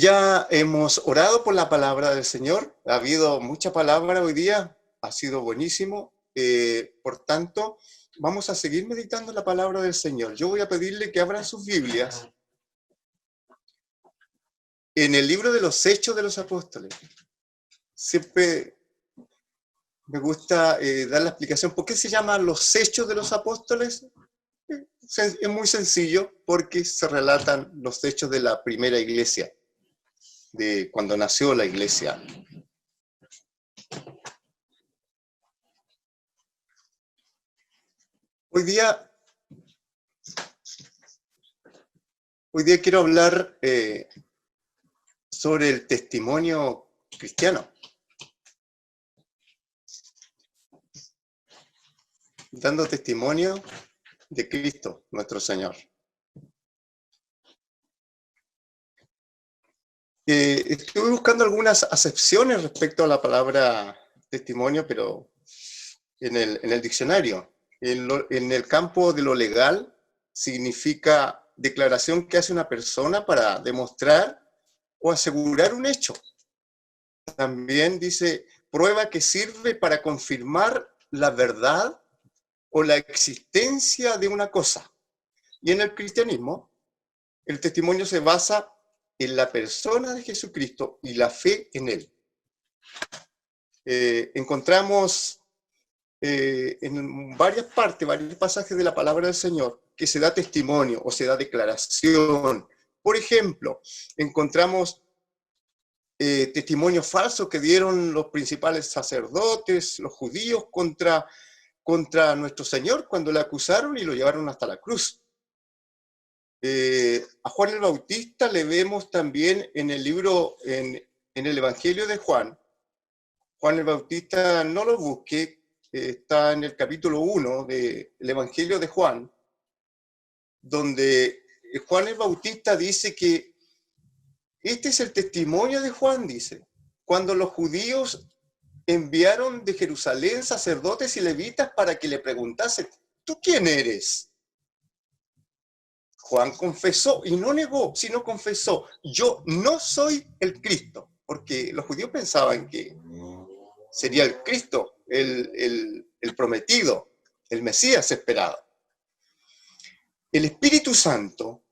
Ya hemos orado por la palabra del Señor. Ha habido mucha palabra hoy día. Ha sido buenísimo. Por tanto, vamos a seguir meditando la palabra del Señor. Yo voy a pedirle que abran sus Biblias en el libro de los Hechos de los Apóstoles. Siempre me gusta dar la explicación. ¿Por qué se llaman los Hechos de los Apóstoles? Es muy sencillo, porque se relatan los hechos de la primera iglesia, de cuando nació la iglesia. Hoy día quiero hablar sobre el testimonio cristiano. Dando testimonio de Cristo, nuestro Señor. Estuve buscando algunas acepciones respecto a la palabra testimonio, pero en el diccionario. En el campo de lo legal significa declaración que hace una persona para demostrar o asegurar un hecho. También dice prueba que sirve para confirmar la verdad o la existencia de una cosa. Y en el cristianismo, el testimonio se basa en la persona de Jesucristo y la fe en él. Encontramos en varias partes, varios pasajes de la palabra del Señor, que se da testimonio o se da declaración. Por ejemplo, encontramos testimonios falsos que dieron los principales sacerdotes, los judíos, contra nuestro Señor cuando le acusaron y lo llevaron hasta la cruz. A Juan el Bautista le vemos también en el libro, en el Evangelio de Juan. Juan el Bautista, no lo busque, está en el capítulo 1 del Evangelio de Juan, donde Juan el Bautista dice que este es el testimonio de Juan, dice, cuando los judíos enviaron de Jerusalén sacerdotes y levitas para que le preguntasen, ¿tú quién eres? Juan confesó, y no negó, sino confesó, yo no soy el Cristo, porque los judíos pensaban que sería el Cristo, el prometido, el Mesías esperado. El Espíritu Santo,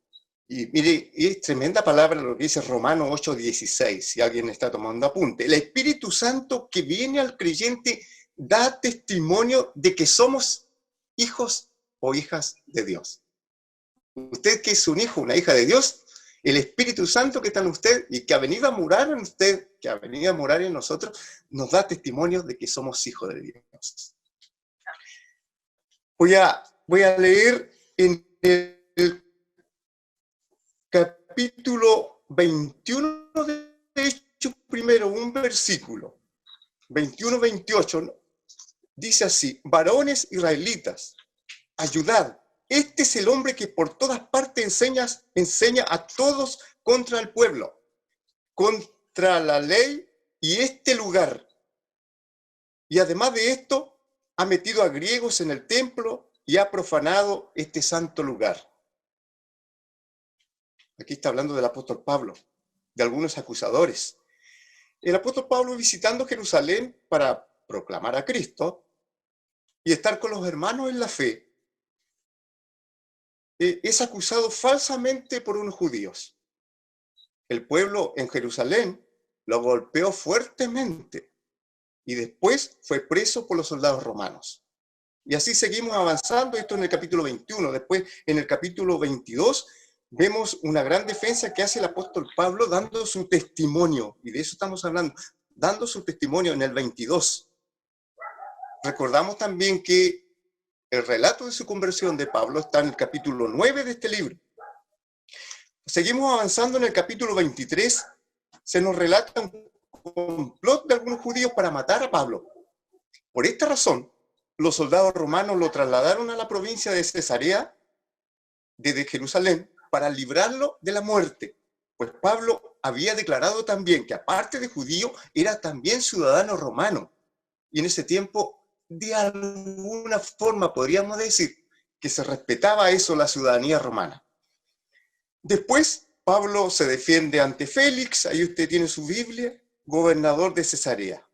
y mire, es tremenda palabra lo que dice Romanos 8:16, si alguien está tomando apunte. El Espíritu Santo que viene al creyente da testimonio de que somos hijos o hijas de Dios. Usted que es un hijo, una hija de Dios, el Espíritu Santo que está en usted y que ha venido a morar en usted, que ha venido a morar en nosotros, nos da testimonio de que somos hijos de Dios. Voy a leer en el capítulo 21 de Hechos, primero un versículo, 21-28, dice así, varones israelitas, ayudad. Este es el hombre que por todas partes enseña a todos contra el pueblo, contra la ley y este lugar. Y además de esto, ha metido a griegos en el templo y ha profanado este santo lugar. Aquí está hablando del apóstol Pablo, de algunos acusadores. El apóstol Pablo, visitando Jerusalén para proclamar a Cristo y estar con los hermanos en la fe, es acusado falsamente por unos judíos. El pueblo en Jerusalén lo golpeó fuertemente y después fue preso por los soldados romanos. Y así seguimos avanzando, esto en el capítulo 21. Después, en el capítulo 22, vemos una gran defensa que hace el apóstol Pablo dando su testimonio, y de eso estamos hablando, dando su testimonio en el 22. Recordamos también que el relato de su conversión de Pablo está en el capítulo 9 de este libro. Seguimos avanzando en el capítulo 23, se nos relata un complot de algunos judíos para matar a Pablo. Por esta razón, los soldados romanos lo trasladaron a la provincia de Cesarea, desde Jerusalén, para librarlo de la muerte. Pues Pablo había declarado también que aparte de judío, era también ciudadano romano. Y en ese tiempo, de alguna forma, podríamos decir que se respetaba eso, la ciudadanía romana. Después, Pablo se defiende ante Félix, ahí usted tiene su Biblia, gobernador de Cesarea.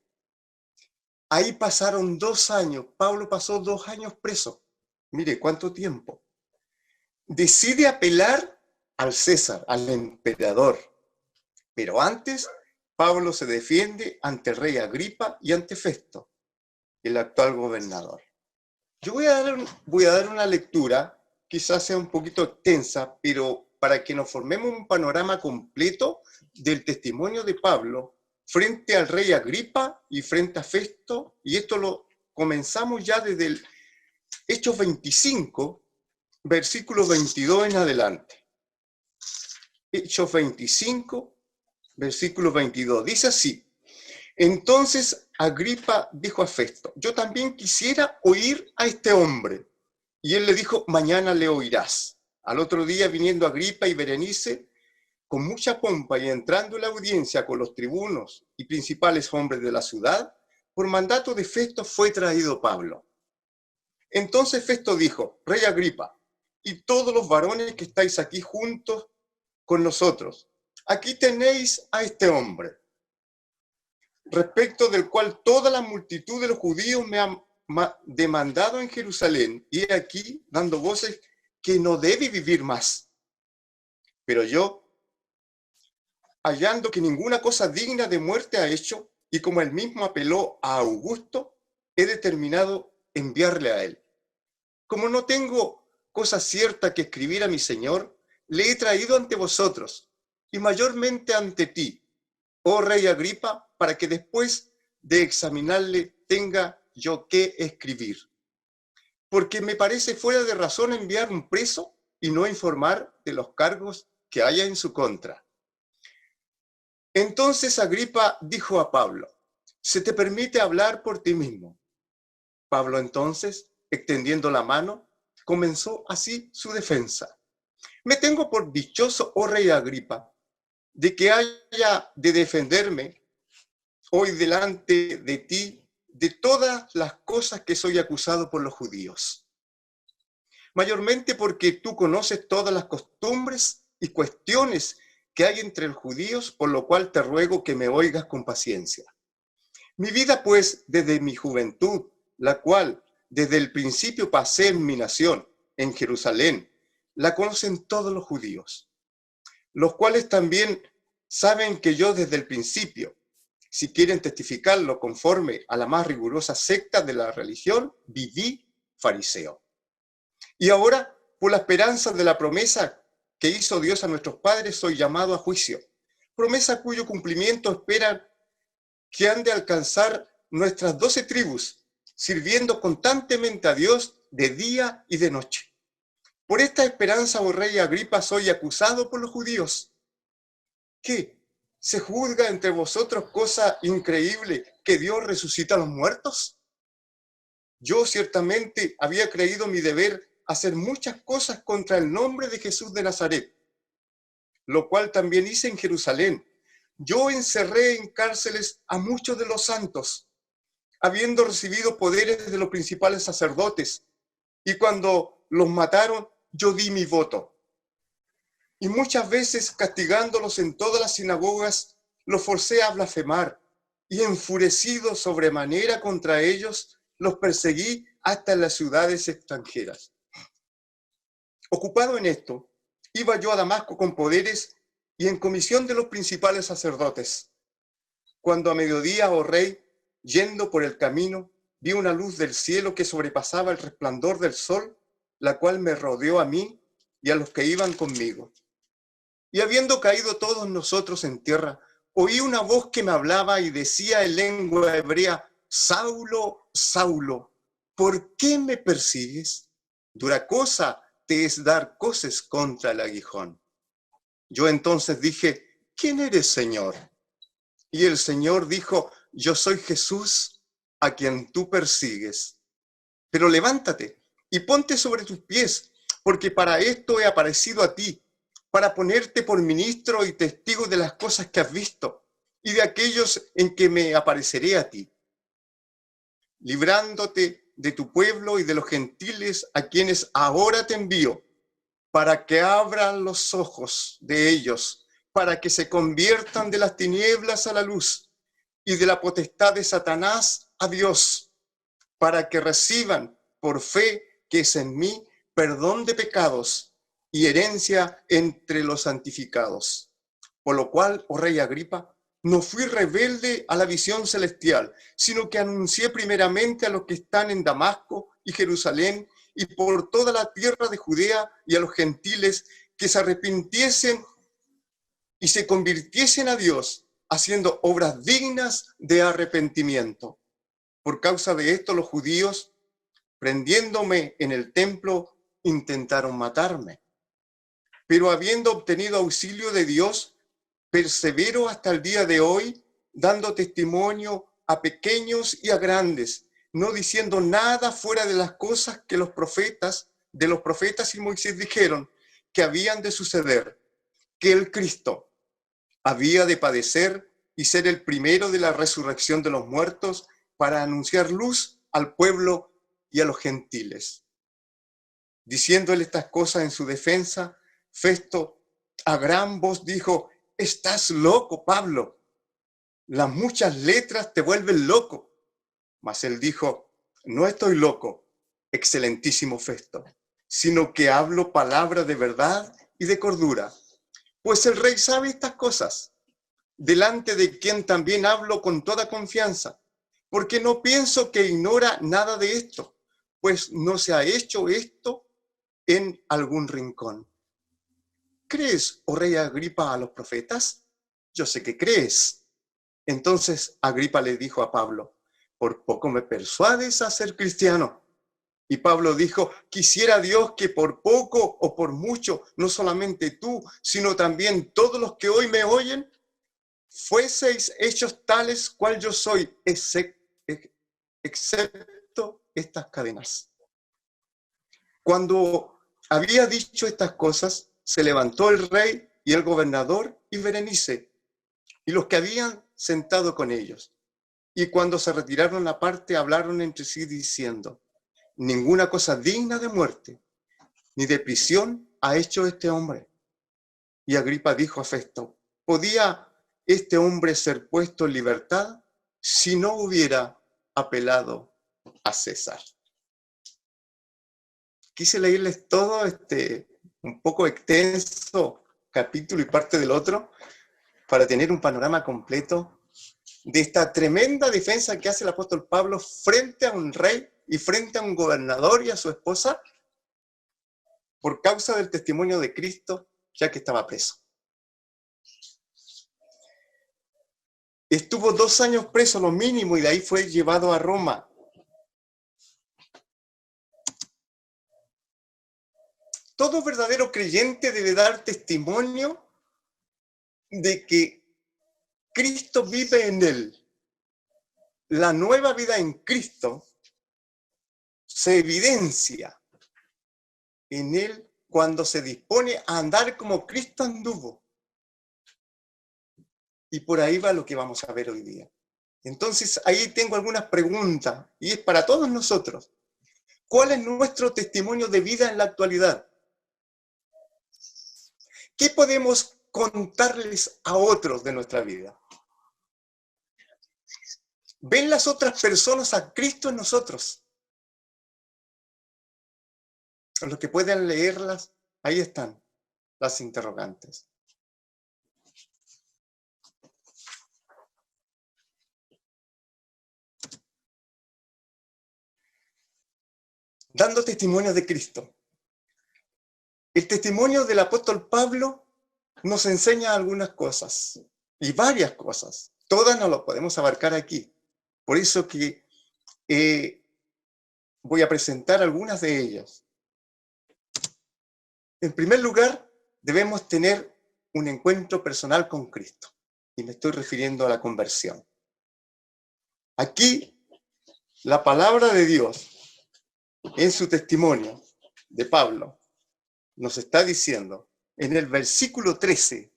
Ahí pasaron 2 años, Pablo pasó 2 años preso. Mire, cuánto tiempo. Decide apelar al César, al emperador. Pero antes, Pablo se defiende ante el rey Agripa y ante Festo, el actual gobernador. Yo voy a dar una lectura, quizás sea un poquito extensa, pero para que nos formemos un panorama completo del testimonio de Pablo frente al rey Agripa y frente a Festo, y esto lo comenzamos ya desde el Hechos 25, versículo 22 en adelante. Hechos 25, versículo 22, dice así: Entonces Agripa dijo a Festo, yo también quisiera oír a este hombre. Y él le dijo, mañana le oirás. Al otro día, viniendo Agripa y Berenice, con mucha pompa y entrando en la audiencia con los tribunos y principales hombres de la ciudad, por mandato de Festo fue traído Pablo. Entonces Festo dijo, Rey Agripa, y todos los varones que estáis aquí juntos con nosotros, aquí tenéis a este hombre, respecto del cual toda la multitud de los judíos me ha demandado en Jerusalén, y aquí dando voces que no debe vivir más. Pero yo, hallando que ninguna cosa digna de muerte ha hecho, y como él mismo apeló a Augusto, he determinado enviarle a él. Como no tengo cosa cierta que escribir a mi señor, le he traído ante vosotros, y mayormente ante ti, oh rey Agripa, para que después de examinarle tenga yo qué escribir. Porque me parece fuera de razón enviar un preso y no informar de los cargos que haya en su contra. Entonces Agripa dijo a Pablo, ¿se te permite hablar por ti mismo? Pablo entonces, extendiendo la mano, comenzó así su defensa. Me tengo por dichoso, oh rey Agripa, de que haya de defenderme hoy delante de ti de todas las cosas que soy acusado por los judíos. Mayormente porque tú conoces todas las costumbres y cuestiones que hay entre los judíos, por lo cual te ruego que me oigas con paciencia. Mi vida, pues, desde mi juventud, la cual desde el principio pasé en mi nación, en Jerusalén, la conocen todos los judíos, los cuales también saben que yo desde el principio, si quieren testificarlo conforme a la más rigurosa secta de la religión, viví fariseo. Y ahora, por la esperanza de la promesa que hizo Dios a nuestros padres, soy llamado a juicio. Promesa cuyo cumplimiento esperan que han de alcanzar nuestras 12 tribus, sirviendo constantemente a Dios de día y de noche. Por esta esperanza, oh rey Agripa, soy acusado por los judíos. ¿Qué? ¿Se juzga entre vosotros cosa increíble que Dios resucita a los muertos? Yo ciertamente había creído mi deber hacer muchas cosas contra el nombre de Jesús de Nazaret, lo cual también hice en Jerusalén. Yo encerré en cárceles a muchos de los santos, habiendo recibido poderes de los principales sacerdotes, y cuando los mataron, yo di mi voto. Y muchas veces, castigándolos en todas las sinagogas, los forcé a blasfemar, y enfurecido sobremanera contra ellos, los perseguí hasta en las ciudades extranjeras. Ocupado en esto, iba yo a Damasco con poderes y en comisión de los principales sacerdotes. Cuando a mediodía, oh rey, yendo por el camino, vi una luz del cielo que sobrepasaba el resplandor del sol, la cual me rodeó a mí y a los que iban conmigo. Y habiendo caído todos nosotros en tierra, oí una voz que me hablaba y decía en lengua hebrea, Saulo, Saulo, ¿por qué me persigues? Dura cosa te es dar coces contra el aguijón. Yo entonces dije, ¿quién eres, Señor? Y el Señor dijo, yo soy Jesús, a quien tú persigues. Pero levántate y ponte sobre tus pies, porque para esto he aparecido a ti, para ponerte por ministro y testigo de las cosas que has visto y de aquellos en que me apareceré a ti, librándote de tu pueblo y de los gentiles a quienes ahora te envío, para que abran los ojos de ellos, para que se conviertan de las tinieblas a la luz y de la potestad de Satanás a Dios, para que reciban por fe que es en mí perdón de pecados y herencia entre los santificados. Por lo cual, oh rey Agripa, no fui rebelde a la visión celestial, sino que anuncié primeramente a los que están en Damasco y Jerusalén y por toda la tierra de Judea y a los gentiles que se arrepintiesen y se convirtiesen a Dios, haciendo obras dignas de arrepentimiento. Por causa de esto, los judíos, prendiéndome en el templo, intentaron matarme. Pero habiendo obtenido auxilio de Dios, persevero hasta el día de hoy, dando testimonio a pequeños y a grandes, no diciendo nada fuera de las cosas que los profetas y Moisés dijeron que habían de suceder, que el Cristo había de padecer y ser el primero de la resurrección de los muertos para anunciar luz al pueblo y a los gentiles. Diciéndole estas cosas en su defensa, Festo a gran voz dijo: «Estás loco, Pablo. Las muchas letras te vuelven loco». Mas él dijo: «No estoy loco, excelentísimo Festo, sino que hablo palabra de verdad y de cordura. Pues el rey sabe estas cosas, delante de quien también hablo con toda confianza, porque no pienso que ignora nada de esto, pues no se ha hecho esto en algún rincón. ¿Crees, oh rey Agripa, a los profetas? Yo sé que crees». Entonces Agripa le dijo a Pablo: «Por poco me persuades a ser cristiano». Y Pablo dijo: «Quisiera Dios que por poco o por mucho, no solamente tú, sino también todos los que hoy me oyen, fueseis hechos tales cual yo soy, excepto estas cadenas». Cuando había dicho estas cosas, se levantó el rey y el gobernador y Berenice, y los que habían sentado con ellos. Y cuando se retiraron aparte, hablaron entre sí diciendo: «Ninguna cosa digna de muerte ni de prisión ha hecho este hombre». Y Agripa dijo a Festo: «¿Podía este hombre ser puesto en libertad si no hubiera apelado a César?». Quise leerles todo un poco extenso capítulo y parte del otro para tener un panorama completo de esta tremenda defensa que hace el apóstol Pablo frente a un rey y frente a un gobernador y a su esposa por causa del testimonio de Cristo, ya que estaba preso. Estuvo 2 años preso, lo mínimo, y de ahí fue llevado a Roma. Todo verdadero creyente debe dar testimonio de que Cristo vive en él. La nueva vida en Cristo se evidencia en él cuando se dispone a andar como Cristo anduvo. Y por ahí va lo que vamos a ver hoy día. Entonces, ahí tengo algunas preguntas, y es para todos nosotros. ¿Cuál es nuestro testimonio de vida en la actualidad? ¿Qué podemos contarles a otros de nuestra vida? ¿Ven las otras personas a Cristo en nosotros? Los que puedan leerlas, ahí están las interrogantes. Dando testimonio de Cristo. El testimonio del apóstol Pablo nos enseña algunas cosas, y varias cosas. Todas no lo podemos abarcar aquí. Por eso que voy a presentar algunas de ellas. En primer lugar, debemos tener un encuentro personal con Cristo. Y me estoy refiriendo a la conversión. Aquí, la palabra de Dios, en su testimonio de Pablo, nos está diciendo en el versículo 13,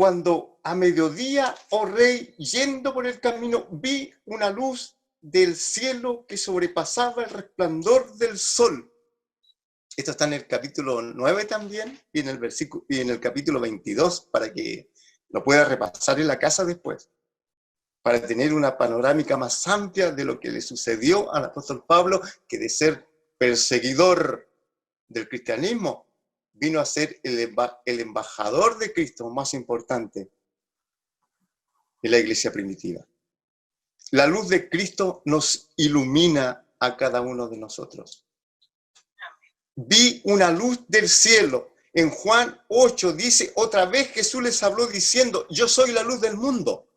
cuando a mediodía, oh rey, yendo por el camino, vi una luz del cielo que sobrepasaba el resplandor del sol. Esto está en el capítulo 9 también y en el capítulo 22, para que lo pueda repasar en la casa después, para tener una panorámica más amplia de lo que le sucedió al apóstol Pablo, que de ser perseguidor del cristianismo, vino a ser el embajador de Cristo más importante en la iglesia primitiva. La luz de Cristo nos ilumina a cada uno de nosotros. Vi una luz del cielo. En Juan 8 dice, otra vez Jesús les habló diciendo, yo soy la luz del mundo.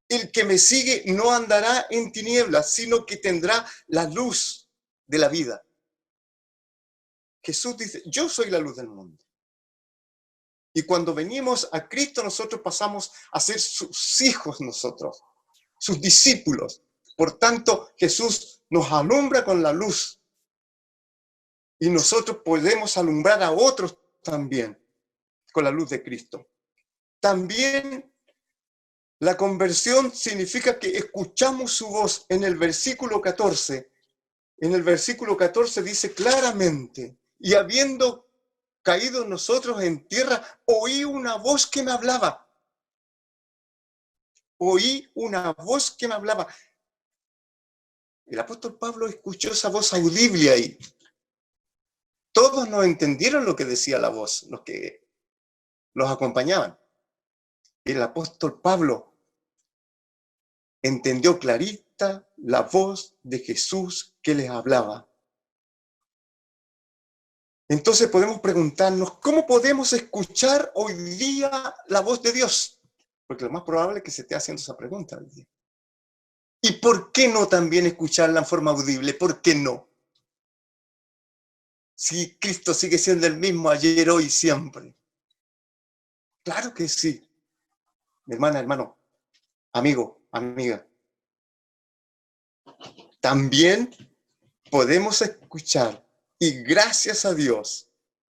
El que me sigue no andará en tinieblas, sino que tendrá la luz de la vida. Jesús dice, yo soy la luz del mundo. Y cuando venimos a Cristo, nosotros pasamos a ser sus hijos nosotros, sus discípulos. Por tanto, Jesús nos alumbra con la luz. Y nosotros podemos alumbrar a otros también con la luz de Cristo. También la conversión significa que escuchamos su voz. En el versículo 14, dice claramente, y habiendo caído nosotros en tierra, oí una voz que me hablaba. Oí una voz que me hablaba. El apóstol Pablo escuchó esa voz audible ahí. Todos no entendieron lo que decía la voz, los que los acompañaban. Y el apóstol Pablo entendió clarita la voz de Jesús que les hablaba. Entonces podemos preguntarnos, ¿cómo podemos escuchar hoy día la voz de Dios? Porque lo más probable es que se esté haciendo esa pregunta hoy día. ¿Y por qué no también escucharla en forma audible? ¿Por qué no? Si Cristo sigue siendo el mismo ayer, hoy, siempre. Claro que sí. Mi hermana, hermano, amigo, amiga. También podemos escuchar, y gracias a Dios,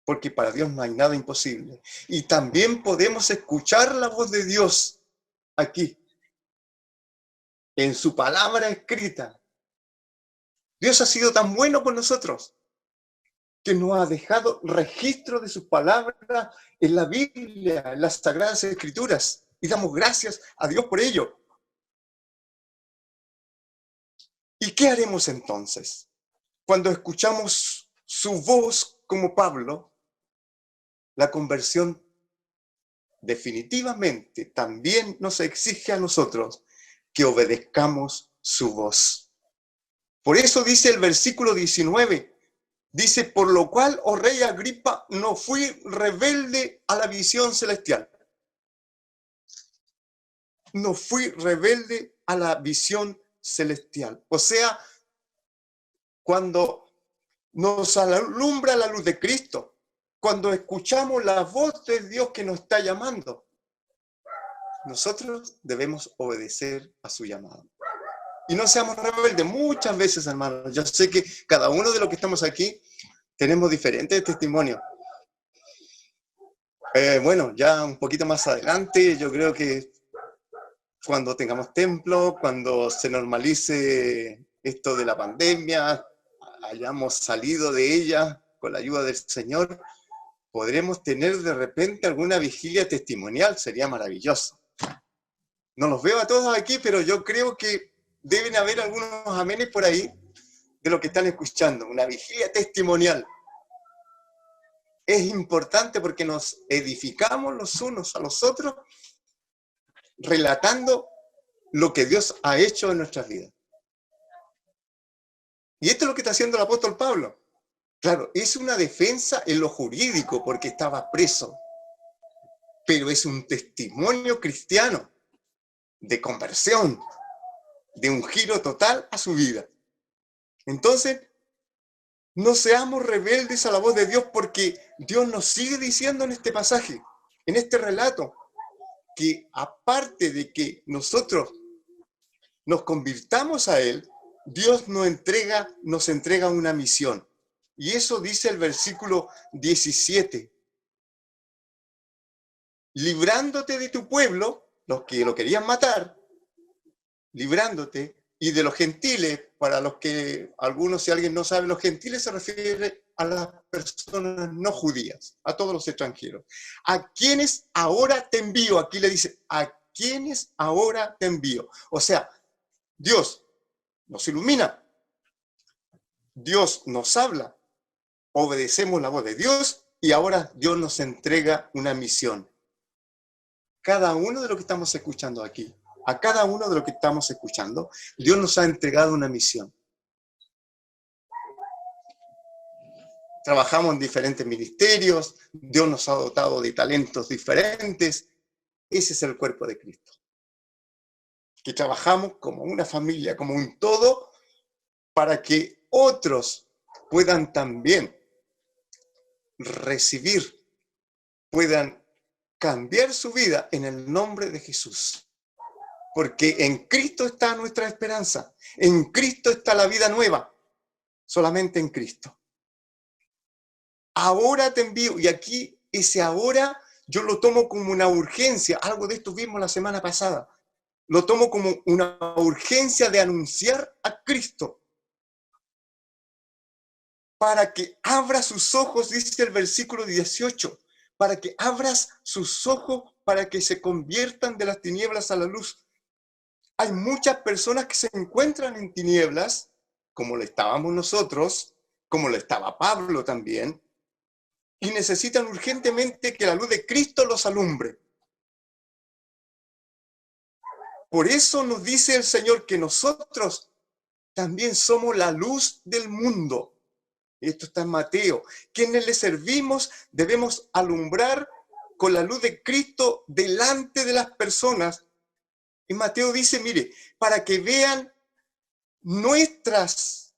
porque para Dios no hay nada imposible. Y también podemos escuchar la voz de Dios aquí, en su palabra escrita. Dios ha sido tan bueno con nosotros que nos ha dejado registro de sus palabras en la Biblia, en las Sagradas Escrituras. Y damos gracias a Dios por ello. ¿Y qué haremos entonces? Cuando escuchamos su voz como Pablo, la conversión definitivamente también nos exige a nosotros que obedezcamos su voz. Por eso dice el versículo 19, dice, por lo cual, oh rey Agripa, no fui rebelde a la visión celestial. No fui rebelde a la visión celestial. O sea, cuando nos alumbra la luz de Cristo, cuando escuchamos la voz de Dios que nos está llamando, nosotros debemos obedecer a su llamado. Y no seamos rebeldes. Muchas veces, hermanos, yo sé que cada uno de los que estamos aquí tenemos diferentes testimonios. Bueno, ya un poquito más adelante, yo creo que cuando tengamos templo, cuando se normalice esto de la pandemia, hayamos salido de ella con la ayuda del Señor, podremos tener de repente alguna vigilia testimonial, sería maravilloso. No los veo a todos aquí, pero yo creo que deben haber algunos amenes por ahí de lo que están escuchando, una vigilia testimonial. Es importante porque nos edificamos los unos a los otros, relatando lo que Dios ha hecho en nuestras vidas. Y esto es lo que está haciendo el apóstol Pablo. Claro, es una defensa en lo jurídico porque estaba preso, pero es un testimonio cristiano de conversión, de un giro total a su vida. Entonces, no seamos rebeldes a la voz de Dios, porque Dios nos sigue diciendo en este pasaje, en este relato, que aparte de que nosotros nos convirtamos a Él, Dios nos entrega una misión. Y eso dice el versículo 17. librándote de tu pueblo, los que lo querían matar, librándote, y de los gentiles, para los que algunos, si alguien no sabe, los gentiles se refiere a las personas no judías, a todos los extranjeros. A quienes ahora te envío, aquí le dice, a quienes ahora te envío. O sea, Dios nos ilumina, Dios nos habla, obedecemos la voz de Dios y ahora Dios nos entrega una misión. Cada uno de los que estamos escuchando aquí, a cada uno de los que estamos escuchando, Dios nos ha entregado una misión. Trabajamos en diferentes ministerios, Dios nos ha dotado de talentos diferentes. Ese es el cuerpo de Cristo. Que trabajamos como una familia, como un todo, para que otros puedan también recibir, puedan cambiar su vida en el nombre de Jesús. Porque en Cristo está nuestra esperanza, en Cristo está la vida nueva, solamente en Cristo. Ahora te envío, y aquí ese ahora yo lo tomo como una urgencia, algo de esto vimos la semana pasada, lo tomo como una urgencia de anunciar a Cristo, para que abra sus ojos, dice el versículo 18, para que abras sus ojos, para que se conviertan de las tinieblas a la luz. Hay muchas personas que se encuentran en tinieblas, como lo estábamos nosotros, como lo estaba Pablo también, y necesitan urgentemente que la luz de Cristo los alumbre. Por eso nos dice el Señor que nosotros también somos la luz del mundo. Esto está en Mateo. Quienes le servimos debemos alumbrar con la luz de Cristo delante de las personas. Y Mateo dice, mire, para que vean nuestras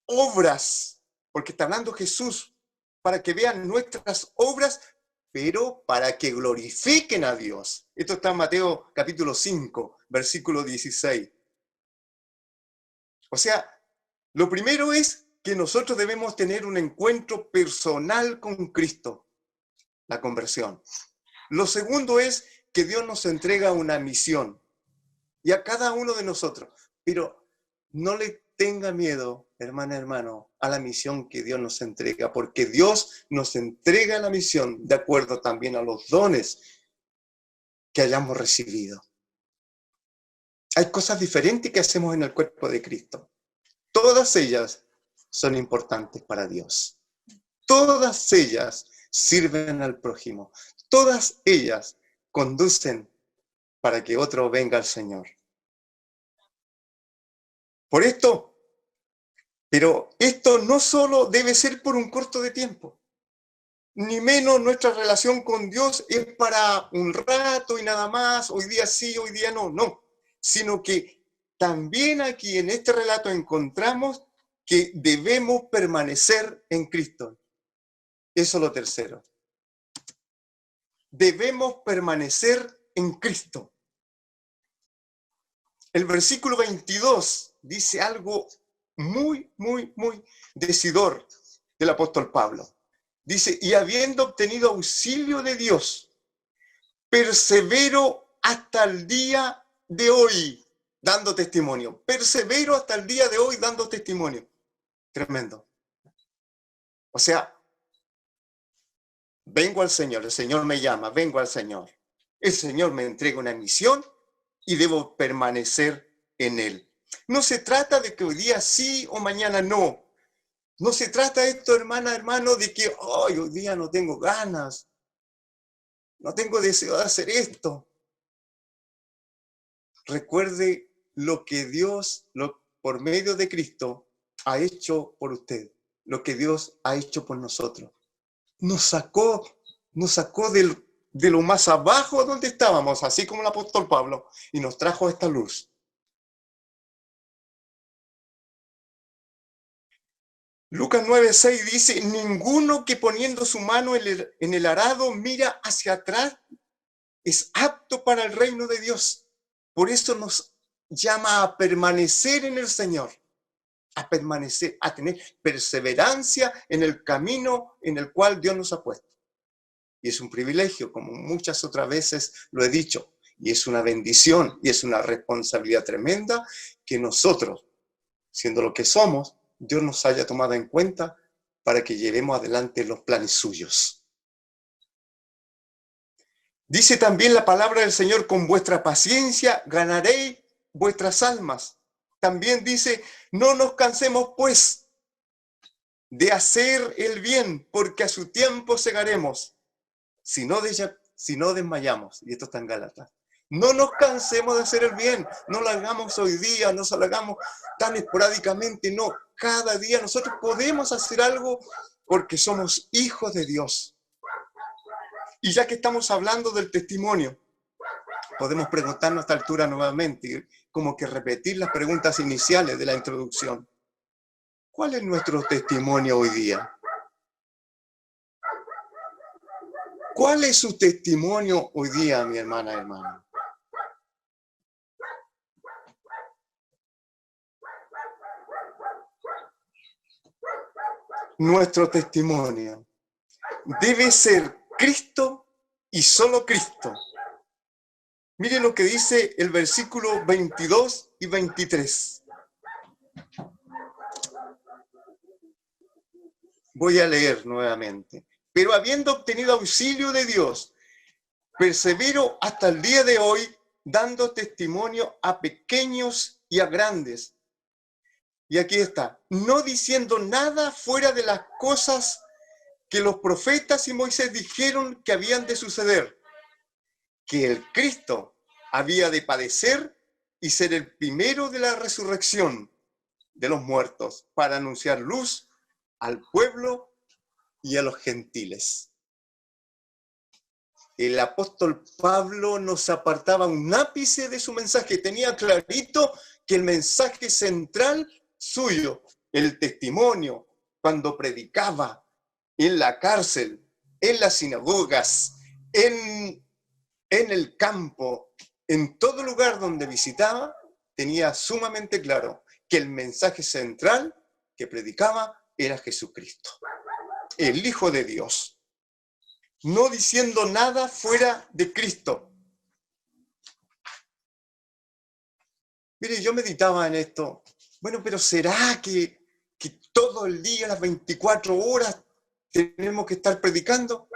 obras, porque está hablando Jesús, para que vean nuestras obras, pero para que glorifiquen a Dios. Esto está en Mateo capítulo 5, versículo 16. O sea, lo primero es que nosotros debemos tener un encuentro personal con Cristo, la conversión. Lo segundo es que Dios nos entrega una misión, y a cada uno de nosotros, pero no le tenga miedo, hermana, hermano, a la misión que Dios nos entrega, porque Dios nos entrega la misión de acuerdo también a los dones que hayamos recibido. Hay cosas diferentes que hacemos en el cuerpo de Cristo. Todas ellas son importantes para Dios. Todas ellas sirven al prójimo. Todas ellas conducen para que otro venga al Señor. Por esto, pero esto no solo debe ser por un corto de tiempo, ni menos nuestra relación con Dios es para un rato y nada más, hoy día sí, hoy día no, no, sino que también aquí en este relato encontramos que debemos permanecer en Cristo. Eso es lo tercero. Debemos permanecer en Cristo. El versículo 22 dice algo muy decidor del apóstol Pablo. Dice, y habiendo obtenido auxilio de Dios, persevero hasta el día de hoy dando testimonio. Persevero hasta el día de hoy dando testimonio. Tremendo. O sea, vengo al Señor, el Señor me llama, vengo al Señor. El Señor me entrega una misión y debo permanecer en Él. No se trata de que hoy día sí o mañana no. No se trata esto, hermana, hermano, de que hoy día no tengo ganas, no tengo deseo de hacer esto. Recuerde lo que Dios, por medio de Cristo, ha hecho por usted, lo que Dios ha hecho por nosotros. Nos sacó de lo más abajo donde estábamos, así como el apóstol Pablo, y nos trajo esta luz. Lucas 9:6 dice, ninguno que poniendo su mano en el arado mira hacia atrás es apto para el reino de Dios. Por eso nos llama a permanecer en el Señor, a permanecer, a tener perseverancia en el camino en el cual Dios nos ha puesto. y es un privilegio, como muchas otras veces lo he dicho, y es una bendición y es una responsabilidad tremenda que nosotros, siendo lo que somos, Dios nos haya tomado en cuenta para que llevemos adelante los planes suyos. Dice también la palabra del Señor: con vuestra paciencia ganaréis vuestras almas. También dice: no nos cansemos pues de hacer el bien, porque a su tiempo segaremos, si no desmayamos. Y esto está en Gálatas. No nos cansemos de hacer el bien, no lo hagamos hoy día, no lo hagamos tan esporádicamente, no. Cada día nosotros podemos hacer algo porque somos hijos de Dios. Y ya que estamos hablando del testimonio, podemos preguntarnos a esta altura nuevamente, como que repetir las preguntas iniciales de la introducción. ¿Cuál es nuestro testimonio hoy día? ¿Cuál es su testimonio hoy día, mi hermana, hermano? Nuestro testimonio debe ser Cristo y solo Cristo. Miren lo que dice el versículo 22 y 23. Voy a leer nuevamente. Pero habiendo obtenido auxilio de Dios, persevero hasta el día de hoy, dando testimonio a pequeños y a grandes. Y aquí está: no diciendo nada fuera de las cosas que los profetas y Moisés dijeron que habían de suceder, que el Cristo había de padecer y ser el primero de la resurrección de los muertos, para anunciar luz al pueblo y a los gentiles. El apóstol Pablo nos apartaba un ápice de su mensaje. Tenía clarito que el mensaje central suyo, el testimonio, cuando predicaba en la cárcel, en las sinagogas, en el campo, en todo lugar donde visitaba, tenía sumamente claro que el mensaje central que predicaba era Jesucristo, el Hijo de Dios. No diciendo nada fuera de Cristo. Mire, yo meditaba en esto. Bueno, pero ¿será que todo el día, las 24 horas, tenemos que estar predicando?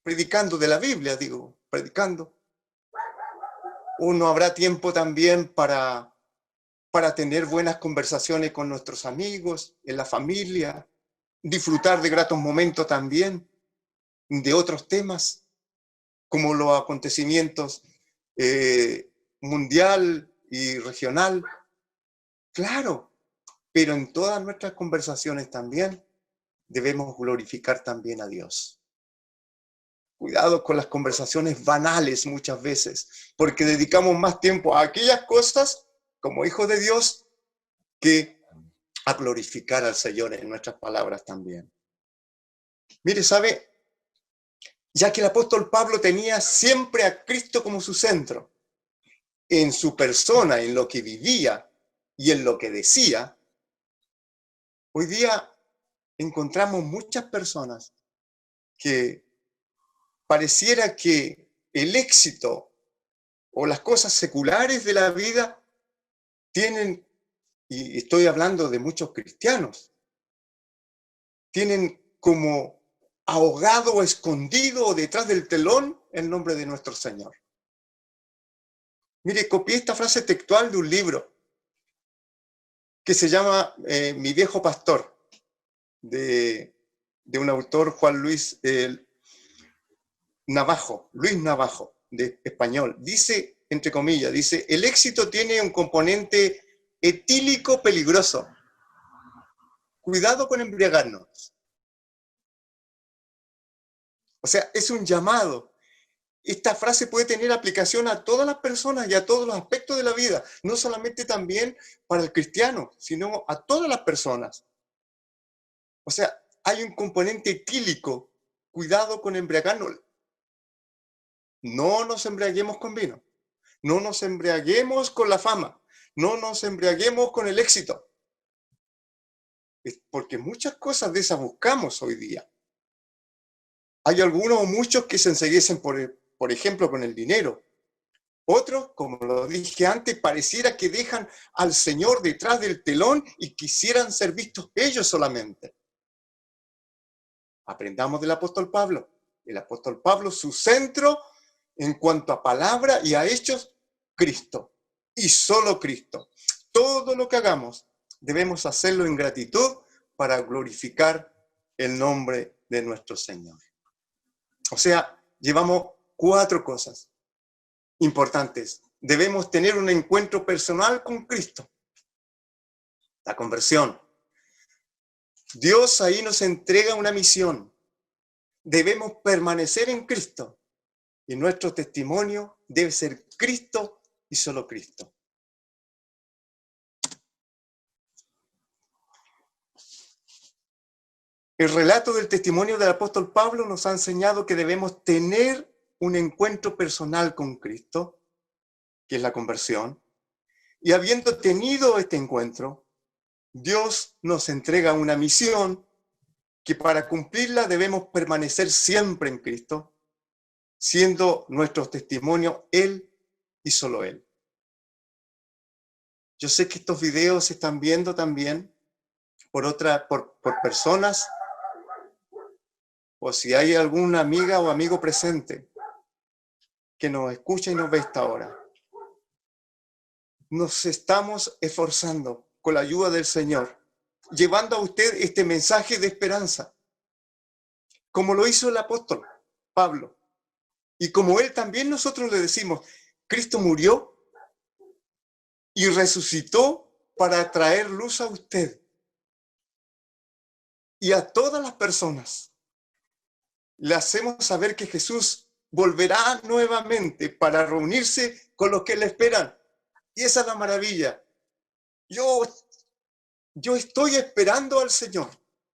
Predicando de la Biblia, digo, predicando. ¿O no habrá tiempo también para tener buenas conversaciones con nuestros amigos, en la familia, disfrutar de gratos momentos también, de otros temas, como los acontecimientos mundial y regional? Claro, pero en todas nuestras conversaciones también debemos glorificar también a Dios. Cuidado con las conversaciones banales muchas veces, porque dedicamos más tiempo a aquellas cosas como hijos de Dios que a glorificar al Señor en nuestras palabras también. Mire, ¿sabe? Ya que el apóstol Pablo tenía siempre a Cristo como su centro, en su persona, en lo que vivía y en lo que decía, hoy día encontramos muchas personas que pareciera que el éxito o las cosas seculares de la vida tienen, y estoy hablando de muchos cristianos, tienen como ahogado o escondido o detrás del telón el nombre de nuestro Señor. Mire, copié esta frase textual de un libro que se llama Mi viejo pastor, de un autor, Luis Navajo, de español. Dice, entre comillas, dice: el éxito tiene un componente etílico peligroso. Cuidado con embriagarnos. O sea, es un llamado. Esta frase puede tener aplicación a todas las personas y a todos los aspectos de la vida, no solamente también para el cristiano, sino a todas las personas. O sea, hay un componente etílico. Cuidado con embriagarnos. No nos embriaguemos con vino. No nos embriaguemos con la fama. No nos embriaguemos con el éxito. porque muchas cosas de esas buscamos hoy día. Hay algunos o muchos que se enceguecen, por ejemplo, con el dinero. Otros, como lo dije antes, pareciera que dejan al Señor detrás del telón y quisieran ser vistos ellos solamente. Aprendamos del apóstol Pablo. El apóstol Pablo, su centro en cuanto a palabra y a hechos, Cristo. Y solo Cristo. Todo lo que hagamos debemos hacerlo en gratitud para glorificar el nombre de nuestro Señor. O sea, llevamos 4 cosas importantes. Debemos tener un encuentro personal con Cristo. La conversión. Dios ahí nos entrega una misión. Debemos permanecer en Cristo. Y nuestro testimonio debe ser Cristo y solo Cristo. El relato del testimonio del apóstol Pablo nos ha enseñado que debemos tener un encuentro personal con Cristo, que es la conversión. Y habiendo tenido este encuentro, Dios nos entrega una misión que para cumplirla debemos permanecer siempre en Cristo, siendo nuestro testimonio Él y solo Él. Yo sé que estos videos se están viendo también por personas, o si hay alguna amiga o amigo presente que nos escucha y nos ve esta hora. Nos estamos esforzando con la ayuda del Señor, llevando a usted este mensaje de esperanza, como lo hizo el apóstol Pablo. Y como él también nosotros le decimos, Cristo murió y resucitó para traer luz a usted y a todas las personas. Le hacemos saber que Jesús volverá nuevamente para reunirse con los que le esperan. Y esa es la maravilla. Yo estoy esperando al Señor.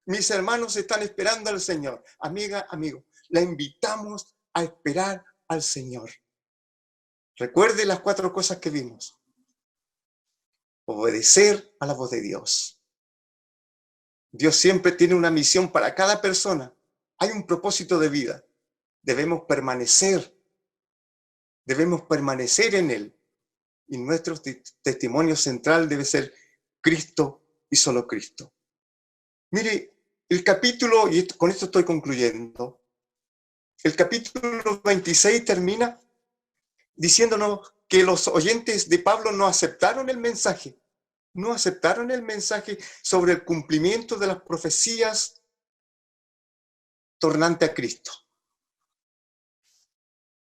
Mis hermanos están esperando al Señor. Amiga, amigo, la invitamos a esperar al Señor. Recuerde las 4 cosas que vimos. Obedecer a la voz de Dios. Dios siempre tiene una misión para cada persona. Hay un propósito de vida. Debemos permanecer en Él. Y nuestro testimonio central debe ser Cristo y solo Cristo. Mire, el capítulo, y con esto estoy concluyendo, el capítulo 26 termina diciéndonos que los oyentes de Pablo no aceptaron el mensaje. No aceptaron el mensaje sobre el cumplimiento de las profecías tornante a Cristo.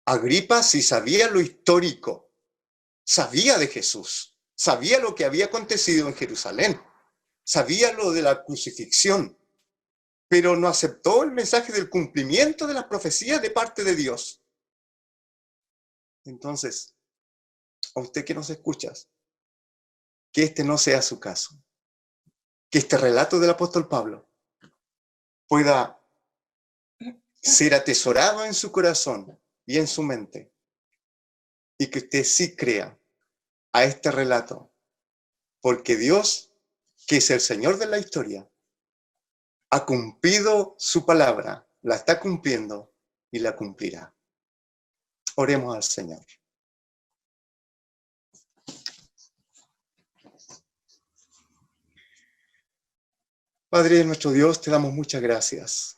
Agripa sí sabía lo histórico, sabía de Jesús, sabía lo que había acontecido en Jerusalén, sabía lo de la crucifixión, pero no aceptó el mensaje del cumplimiento de las profecías de parte de Dios. Entonces, a usted que nos escuchas, que este no sea su caso, que este relato del apóstol Pablo pueda ser atesorado en su corazón y en su mente, y que usted sí crea a este relato, porque Dios, que es el Señor de la historia, ha cumplido su palabra, la está cumpliendo y la cumplirá. Oremos al Señor. Padre nuestro Dios, te damos muchas gracias.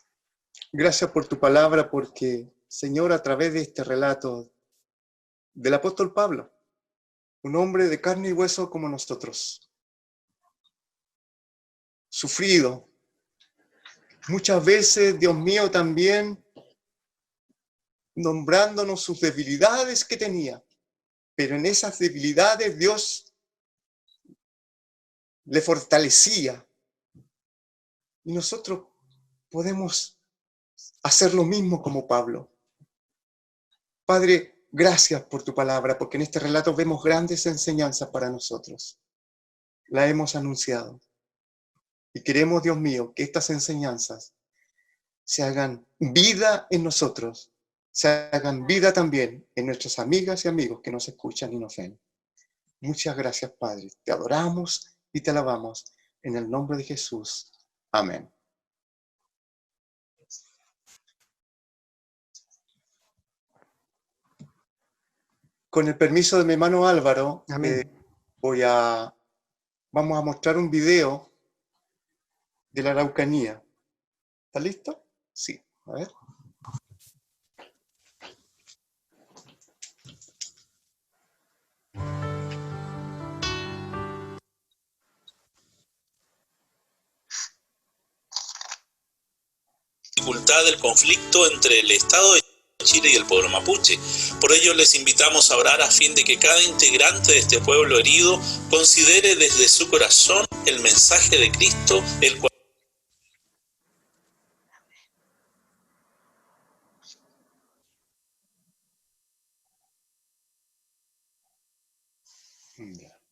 Gracias por tu palabra, porque, Señor, a través de este relato del apóstol Pablo, un hombre de carne y hueso como nosotros, sufrido, muchas veces, Dios mío, también nombrándonos sus debilidades que tenía, pero en esas debilidades Dios le fortalecía. Y nosotros podemos hacer lo mismo como Pablo. Padre, gracias por tu palabra, porque en este relato vemos grandes enseñanzas para nosotros. La hemos anunciado. Y queremos, Dios mío, que estas enseñanzas se hagan vida en nosotros, se hagan vida también en nuestras amigas y amigos que nos escuchan y nos ven. Muchas gracias, Padre. Te adoramos y te alabamos en el nombre de Jesús. Amén. Con el permiso de mi hermano Álvaro, Amén. vamos a mostrar un video de la Araucanía. ¿Está listo? Sí, a ver. Dificultad del conflicto entre el Estado de Chile y el pueblo mapuche. Por ello les invitamos a orar a fin de que cada integrante de este pueblo herido considere desde su corazón el mensaje de Cristo, el cual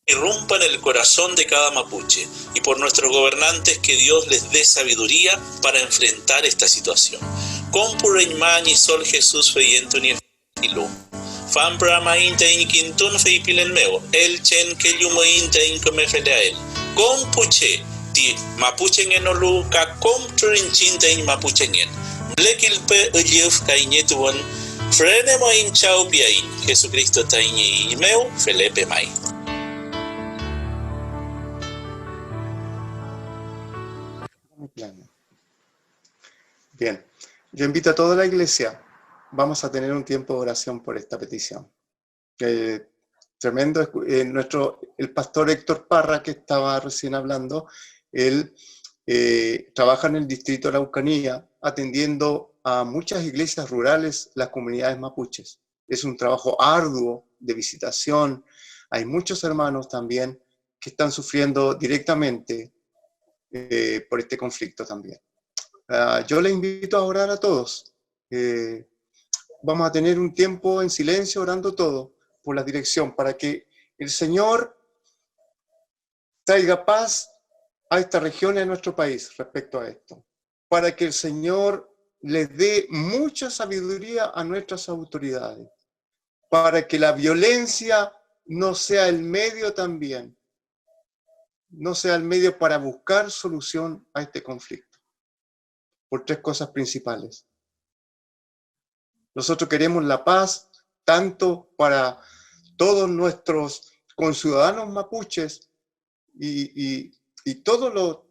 irrumpa en el corazón de cada mapuche, y por nuestros gobernantes que Dios les dé sabiduría para enfrentar esta situación. Compurreñmañi Sol Jesús feyento ni filo. Fan brama inta in quintun fe pilen meo, el chen que yumo inta in come fede a él. Compuche, ti mapuchen en olu ka compturin chinta in mapuchen en. Blekilpe uliuf ka inetuan, frenemo in chau piain, Jesucristo ta in meo, felepe mai. Bien, yo invito a toda la iglesia, vamos a tener un tiempo de oración por esta petición. Tremendo, el pastor Héctor Parra, que estaba recién hablando, él trabaja en el distrito de Araucanía, atendiendo a muchas iglesias rurales, las comunidades mapuches. Es un trabajo arduo de visitación. Hay muchos hermanos también que están sufriendo directamente por este conflicto también. Yo les invito a orar a todos. Vamos a tener un tiempo en silencio orando todos por la dirección, para que el Señor traiga paz a esta región y a nuestro país respecto a esto. Para que el Señor les dé mucha sabiduría a nuestras autoridades. Para que la violencia no sea el medio también. No sea el medio para buscar solución a este conflicto. Por tres cosas principales. Nosotros queremos la paz tanto para todos nuestros conciudadanos mapuches y todo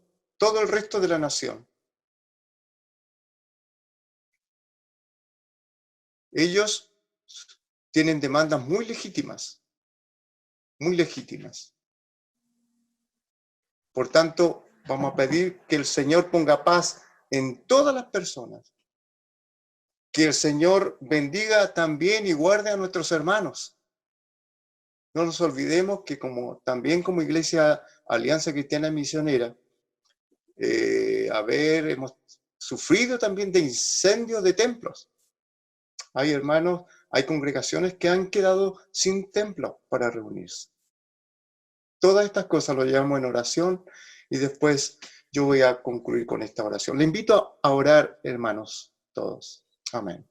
el resto de la nación. Ellos tienen demandas muy legítimas, muy legítimas. Por tanto, vamos a pedir que el Señor ponga paz en todas las personas. Que el Señor bendiga también y guarde a nuestros hermanos. No nos olvidemos que también como Iglesia Alianza Cristiana Misionera, hemos sufrido también de incendios de templos. Hay hermanos, hay congregaciones que han quedado sin templo para reunirse. Todas estas cosas lo llevamos en oración y después yo voy a concluir con esta oración. Le invito a orar, hermanos, todos. Amén.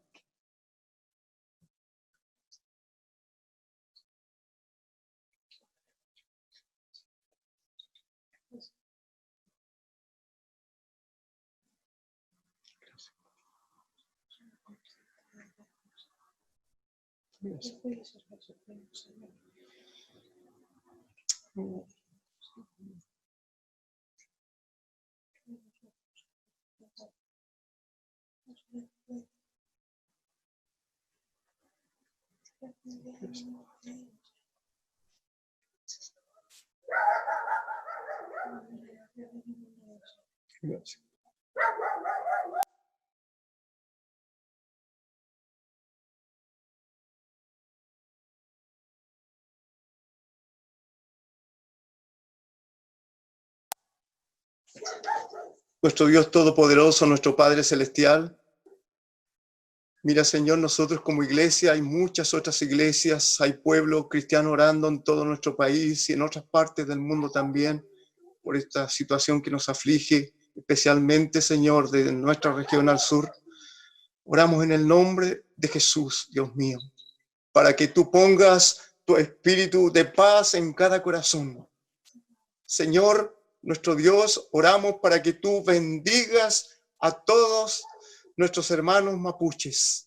Gracias. Nuestro Dios Todopoderoso, nuestro Padre Celestial, mira, Señor, nosotros como iglesia, hay muchas otras iglesias, hay pueblo cristiano orando en todo nuestro país y en otras partes del mundo también por esta situación que nos aflige, especialmente, Señor, de nuestra región al sur. Oramos en el nombre de Jesús, Dios mío, para que tú pongas tu espíritu de paz en cada corazón. Señor, nuestro Dios, oramos para que tú bendigas a todos nuestros hermanos mapuches.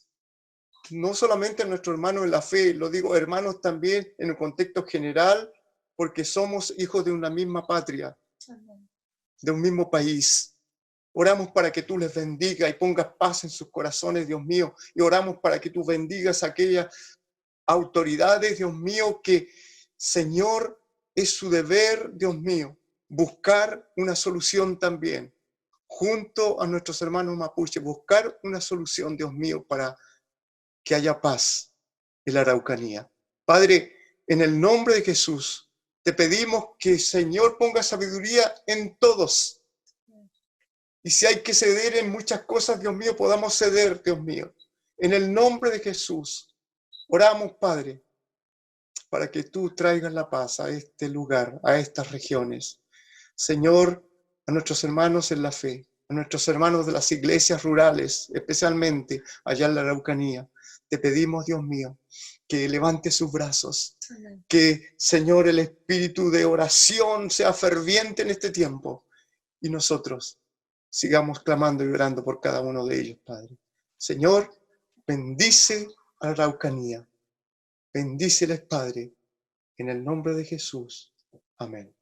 No solamente a nuestros hermanos en la fe, lo digo hermanos también en un contexto general, porque somos hijos de una misma patria, de un mismo país. Oramos para que tú les bendigas y pongas paz en sus corazones, Dios mío. Y oramos para que tú bendigas a aquellas autoridades, Dios mío, que, Señor, es su deber, Dios mío, buscar una solución también, junto a nuestros hermanos mapuches, buscar una solución, Dios mío, para que haya paz en la Araucanía. Padre, en el nombre de Jesús, te pedimos que, Señor, ponga sabiduría en todos. Y si hay que ceder en muchas cosas, Dios mío, podamos ceder, Dios mío. En el nombre de Jesús, oramos, Padre, para que tú traigas la paz a este lugar, a estas regiones. Señor, a nuestros hermanos en la fe, a nuestros hermanos de las iglesias rurales, especialmente allá en la Araucanía, te pedimos, Dios mío, que levante sus brazos, que, Señor, el espíritu de oración sea ferviente en este tiempo y nosotros sigamos clamando y orando por cada uno de ellos, Padre. Señor, bendice a la Araucanía, bendíceles, Padre, en el nombre de Jesús. Amén.